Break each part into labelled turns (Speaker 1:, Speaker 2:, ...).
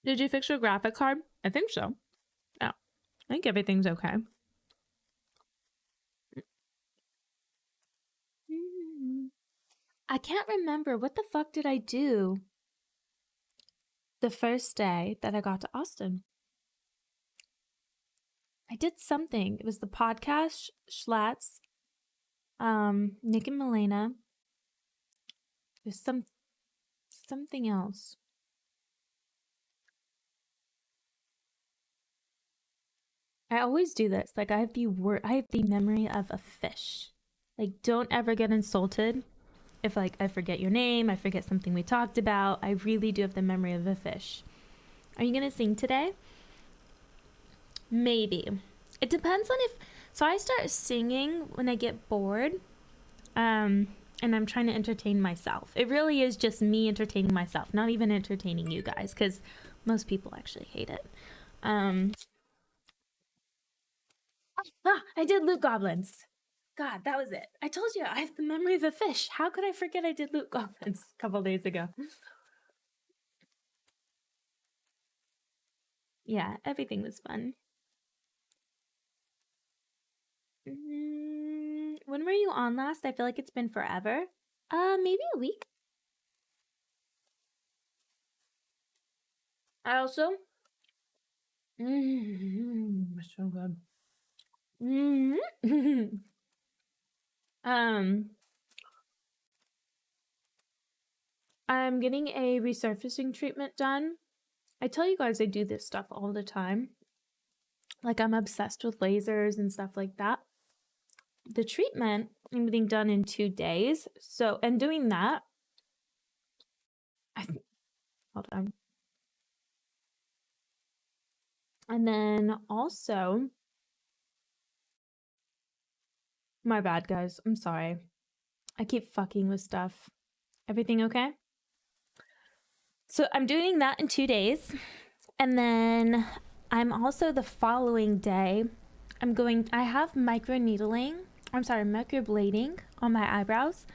Speaker 1: Did you fix your graphic card? I think so. Yeah. I think everything's okay. I can't remember. What the fuck did I do the first day that I got to Austin? I did something. It was the podcast, Schlatt's, Nick and Milena. There's something else. I always do this. Like I have the memory of a fish. Like don't ever get insulted if like I forget your name, I forget something we talked about. I really do have the memory of a fish. Are you gonna sing today? Maybe. It depends on if. So I start singing when I get bored, and I'm trying to entertain myself. It really is just me entertaining myself, not even entertaining you guys, because most people actually hate it. I did Loot Goblins. God, that was it. I told you I have the memory of a fish. How could I forget I did Loot Goblins a couple days ago? Yeah, everything was fun. When were you on last? I feel like it's been forever. Maybe a week. I also. It's so good. I'm getting a resurfacing treatment done. I tell you guys I do this stuff all the time. Like I'm obsessed with lasers and stuff like that. The treatment I'm getting done in 2 days. So, and doing that, hold on. And then also, my bad guys, I'm sorry. I keep fucking with stuff. Everything okay? So I'm doing that in 2 days. And then I'm also the following day, I have microblading on my eyebrows.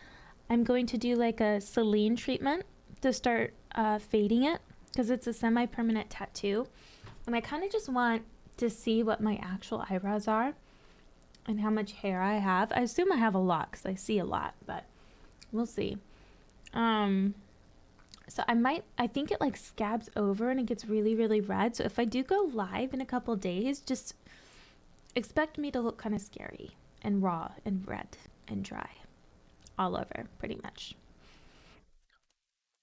Speaker 1: I'm going to do like a saline treatment to start fading it because it's a semi-permanent tattoo. And I kind of just want to see what my actual eyebrows are and how much hair I have. I assume I have a lot because I see a lot, but we'll see. So I think it like scabs over and it gets really, really red. So if I do go live in a couple days, just expect me to look kind of scary and raw and red and dry all over, pretty much.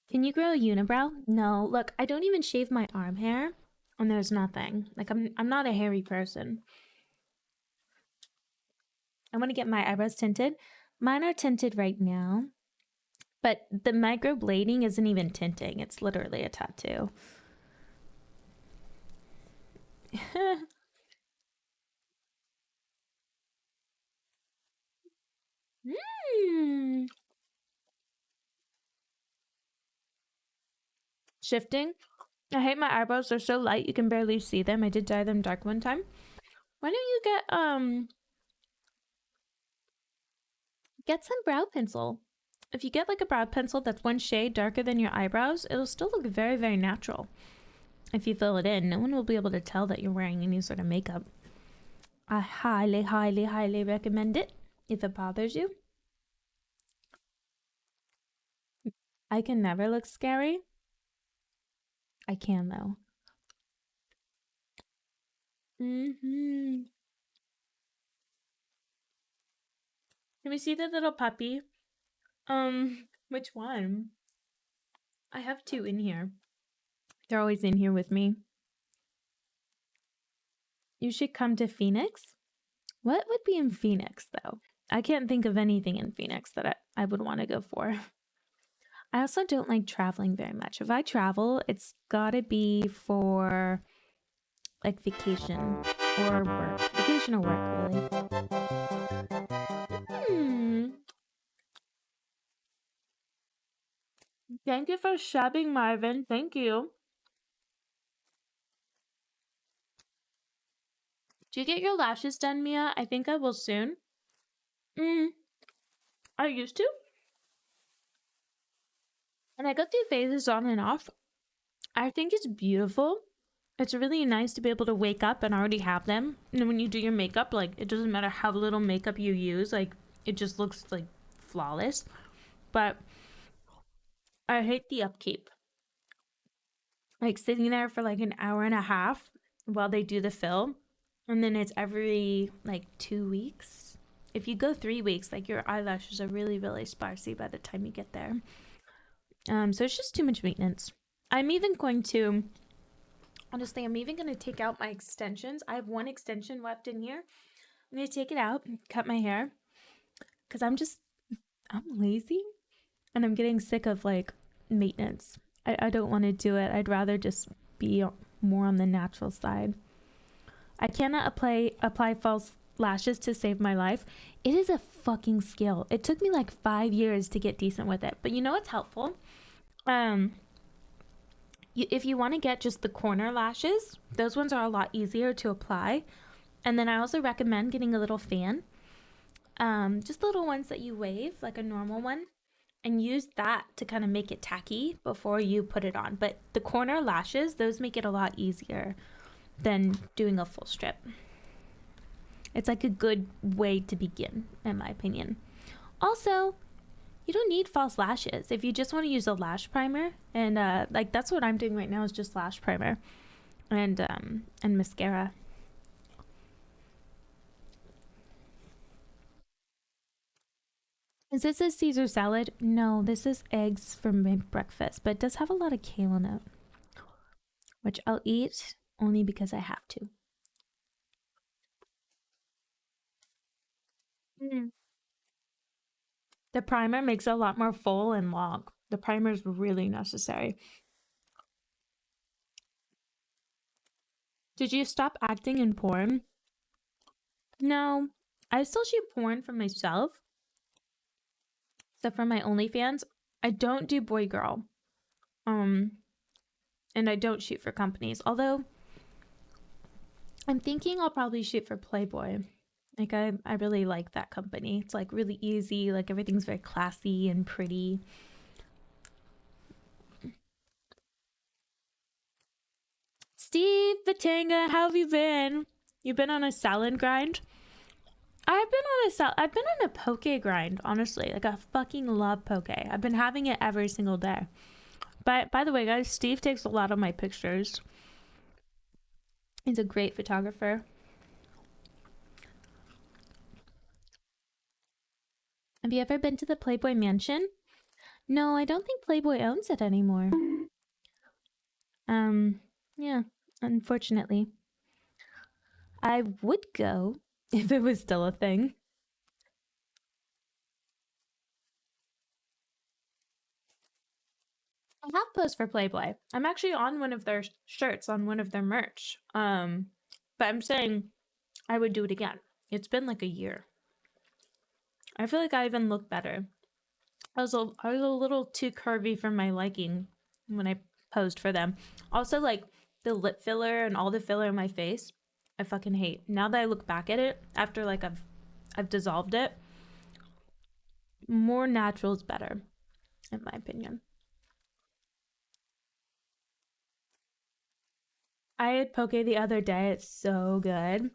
Speaker 1: Can you grow a unibrow? No, look, I don't even shave my arm hair and there's nothing. Like I'm not a hairy person. I want to get my eyebrows tinted. Mine are tinted right now. But the microblading isn't even tinting. It's literally a tattoo. Shifting. I hate my eyebrows. They're so light you can barely see them. I did dye them dark one time. Why don't you get some brow pencil? If you get like a brow pencil that's one shade darker than your eyebrows, it'll still look very, very natural. If you fill it in, no one will be able to tell that you're wearing any sort of makeup. I highly, highly, highly recommend it if it bothers you. I can never look scary. I can though. Can we see the little puppy? Which one? I have 2 in here. They're always in here with me. You should come to Phoenix. What would be in Phoenix though? I can't think of anything in Phoenix that I would want to go for. I also don't like traveling very much. If I travel, it's gotta be for like vacation or work. Vacation or work, really. Thank you for subbing, Marvin. Thank you. Do you get your lashes done, Mia? I think I will soon. I used to. And I go through phases on and off. I think it's beautiful. It's really nice to be able to wake up and already have them. And when you do your makeup, like, it doesn't matter how little makeup you use, like, it just looks like flawless. But I hate the upkeep. Like sitting there for like an hour and a half while they do the fill. And then it's every like 2 weeks. If you go 3 weeks, like your eyelashes are really, really sparsy by the time you get there. So it's just too much maintenance. I'm even going to, honestly, I'm even going to take out my extensions. I have one extension left in here. I'm going to take it out, cut my hair, because I'm lazy and I'm getting sick of like maintenance. I don't want to do it. I'd rather just be more on the natural side. I cannot apply false lashes to save my life. It is a fucking skill. It took me like 5 years to get decent with it. But you know what's helpful? If you want to get just the corner lashes, those ones are a lot easier to apply. And then I also recommend getting a little fan. Just little ones that you wave, like a normal one, and use that to kind of make it tacky before you put it on. But the corner lashes, those make it a lot easier than doing a full strip. It's like a good way to begin, in my opinion. Also, you don't need false lashes if you just want to use a lash primer, and like that's what I'm doing right now is just lash primer and mascara. Is this a Caesar salad? No, this is eggs for my breakfast, but it does have a lot of kale in it, which I'll eat only because I have to. Mm. The primer makes it a lot more full and long. The primer is really necessary. Did you stop acting in porn? No, I still shoot porn for myself. So for my OnlyFans, I don't do boy girl. And I don't shoot for companies. Although I'm thinking I'll probably shoot for Playboy. Like I really like that company. It's like really easy, like everything's very classy and pretty. Steve Batanga, how have you been? You've been on a salad grind? I've been on a poke grind, honestly. Like I fucking love poke. I've been having it every single day. But by the way, guys, Steve takes a lot of my pictures. He's a great photographer. Have you ever been to the Playboy Mansion? No, I don't think Playboy owns it anymore. Yeah, unfortunately. I would go if it was still a thing. I have posed for Playboy. I'm actually on one of their shirts, on one of their merch. But I'm saying I would do it again. It's been like a year. I feel like I even look better. I was a little too curvy for my liking when I posed for them. Also, like the lip filler and all the filler in my face, I fucking hate. Now that I look back at it after like I've dissolved it, more natural is better, in my opinion. I had poke the other day. It's so good.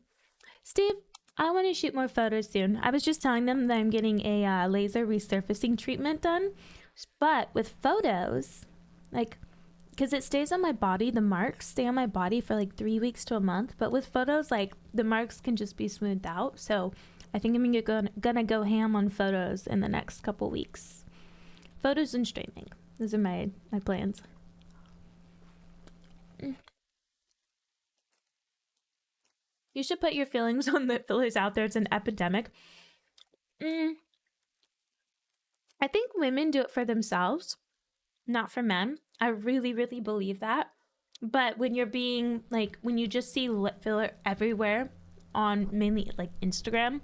Speaker 1: Steve, I want to shoot more photos soon. I was just telling them that I'm getting a laser resurfacing treatment done. But with photos, like, because it stays on my body, the marks stay on my body for like 3 weeks to a month. But with photos, like, the marks can just be smoothed out. So I think I'm gonna go ham on photos in the next couple weeks. Photos and streaming. Those are my plans. You should put your feelings on the fillers out there. It's an epidemic. I think women do it for themselves, not for men. I really, really believe that. But when you're being like, when you just see lip filler everywhere on mainly like Instagram,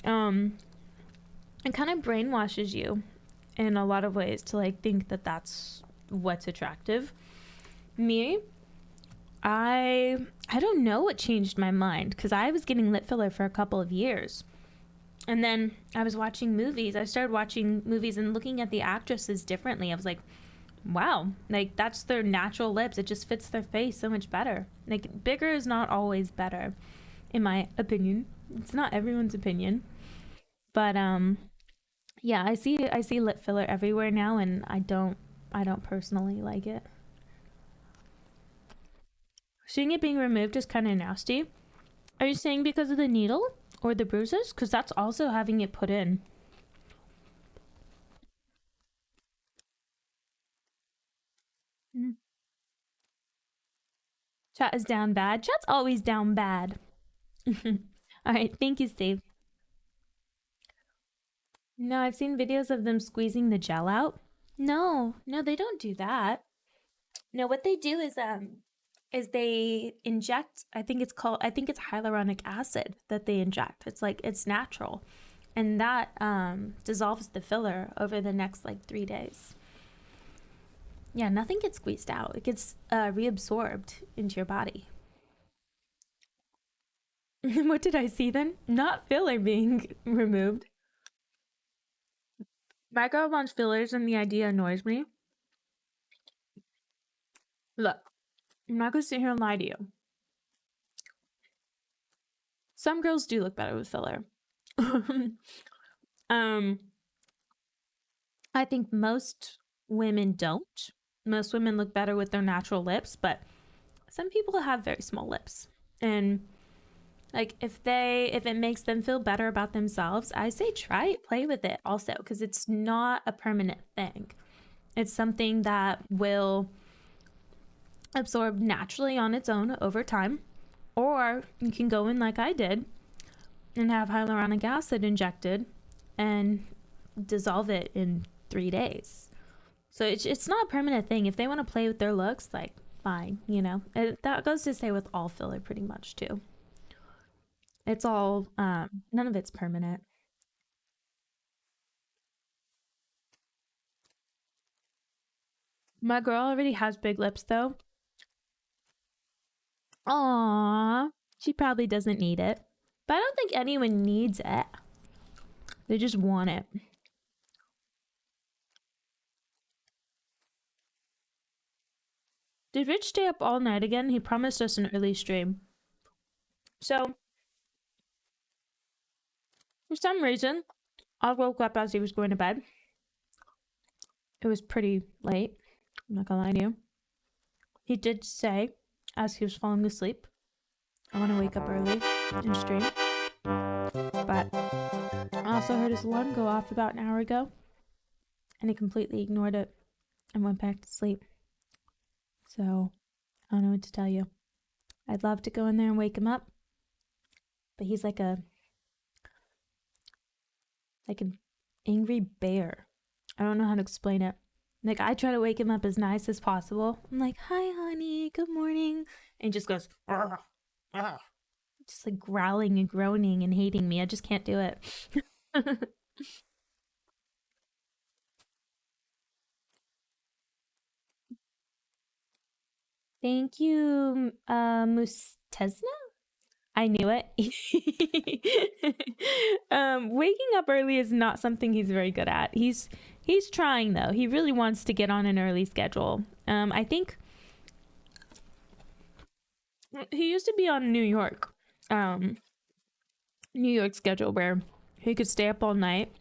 Speaker 1: it kind of brainwashes you in a lot of ways to like think that that's what's attractive. Me, I don't know what changed my mind because I was getting lip filler for a couple of years. And then I was watching movies. I started watching movies and looking at the actresses differently. I was like, wow, like that's their natural lips. It just fits their face so much better. Like bigger is not always better, in my opinion. It's not everyone's opinion, but yeah, I see lip filler everywhere now, and I don't personally like it. Seeing it being removed is kind of nasty. Are you saying because of the needle or the bruises? Because that's also having it put in. Mm. Chat is down bad. Chat's always down bad. All right, thank you, Steve. No, I've seen videos of them squeezing the gel out. No, no, they don't do that. No, what they do is they inject, I think it's hyaluronic acid that they inject. It's like it's natural. And that dissolves the filler over the next like 3 days. Yeah, nothing gets squeezed out. It gets reabsorbed into your body. What did I see then? Not filler being removed. My girl wants fillers and the idea annoys me. Look, I'm not gonna sit here and lie to you. Some girls do look better with filler. um, I think most women don't. Most women look better with their natural lips, but some people have very small lips. And like if it makes them feel better about themselves, I say try it, play with it also, because it's not a permanent thing. It's something that will absorb naturally on its own over time, or you can go in like I did and have hyaluronic acid injected and dissolve it in 3 days. So it's not a permanent thing. If they want to play with their looks, like fine, that goes to say with all filler pretty much too. It's all none of it's permanent. My girl already has big lips though. Aww, she probably doesn't need it, but I don't think anyone needs it. They just want it. Did Rich stay up all night again? He promised us an early stream. So, for some reason, I woke up as he was going to bed. It was pretty late. I'm not gonna lie to you. He did say, as he was falling asleep, I want to wake up early and stream. But I also heard his alarm go off about an hour ago, and he completely ignored it and went back to sleep. So, I don't know what to tell you. I'd love to go in there and wake him up, but he's like an angry bear. I don't know how to explain it. Like, I try to wake him up as nice as possible. I'm like, hi, honey, good morning. And he just goes, "Arr, arr." Just like growling and groaning and hating me. I just can't do it. Thank you, Mustesna? I knew it. Waking up early is not something he's very good at. He's trying though. He really wants to get on an early schedule. I think he used to be on um, New York schedule where he could stay up all night,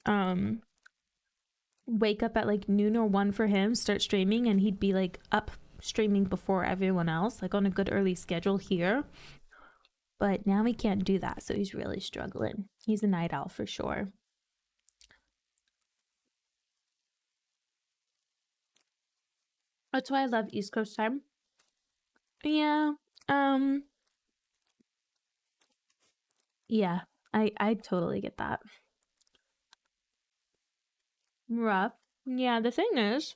Speaker 1: um, wake up at like noon or 1 for him, start streaming, and he'd be like up streaming before everyone else, like on a good early schedule here. But now he can't do that, so he's really struggling. He's a night owl for sure. That's why I love East Coast time. Yeah. Um yeah, I totally get that. Rough. Yeah, the thing is,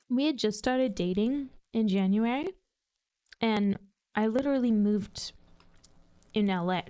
Speaker 1: we had just started dating in January, and I literally moved in LA.